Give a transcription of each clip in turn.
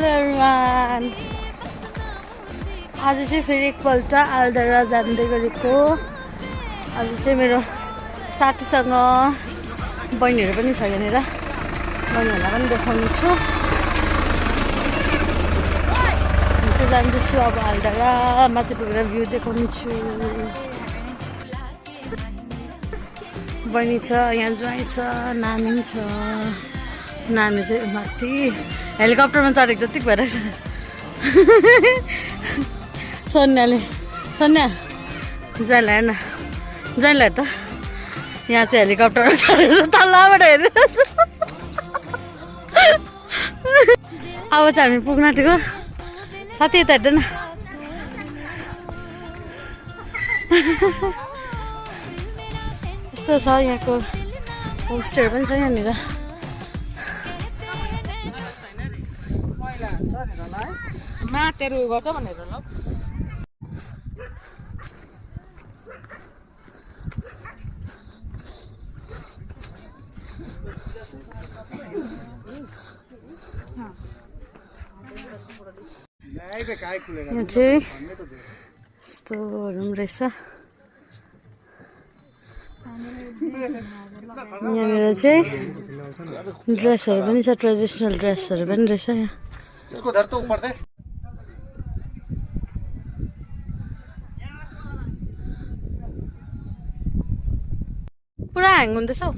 Hello everyone, आज चाहिँ फेरि एकपल्ट आलडाँडा जाँदै गरेको। आज चाहिँ मेरो साथीसँग बहिनीहरू पनि छ यहाँनिर, बहिनीहरूलाई पनि देखाउने छु। म चाहिँ जाँदैछु अब आलडाँडा, माथि पुगेर भ्यू देखाउने छु। बहिनी छ, यहाँ ज्वाइँ छ, नानी छ। नानी चाहिँ माथि हेलिकप्टरमा चढेको जति भइरहेछ। सोन्याले सोन्या ज्वाइँलाई हेर्न, ज्वाइँलाई त यहाँ चाहिँ हेलिकप्टरमा चढेको तलबाट हेर्नु। अब चाहिँ हामी पुग्न आँटेको। साथी यता हेर्दैन। यस्तो छ यहाँको होमस्टेहरू पनि छ यहाँनिर। मातेरू गर्छ भनेर ल। यहाँ चाहिँ यस्तोहरू पनि रहेछ। यहाँनिर चाहिँ ड्रेसहरू पनि छ, ट्रेडिसनल ड्रेसहरू पनि रहेछ यहाँ। पुरा ह्याङ हुँदैछ हौ।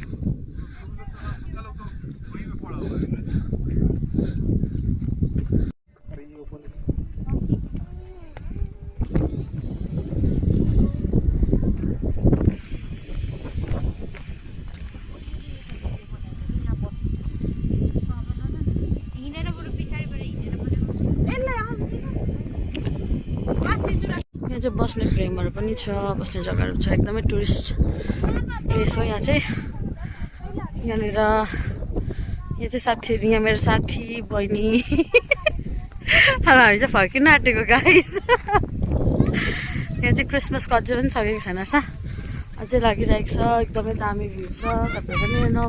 यहाँ चाहिँ बस्ने फ्रेमहरू पनि छ, बस्ने जग्गाहरू छ। एकदमै टुरिस्ट प्लेस हो यहाँ चाहिँ। यहाँनिर यहाँ चाहिँ साथीहरू, यहाँ मेरो साथी बहिनी। अब हामी चाहिँ फर्किन आँटेको गाइस। यहाँ चाहिँ क्रिसमसको अझै पनि सकेको छैन रहेछ, अझै लागिरहेको छ। एकदमै दामी भ्यू छ, तपाईँ पनि हेर्नु।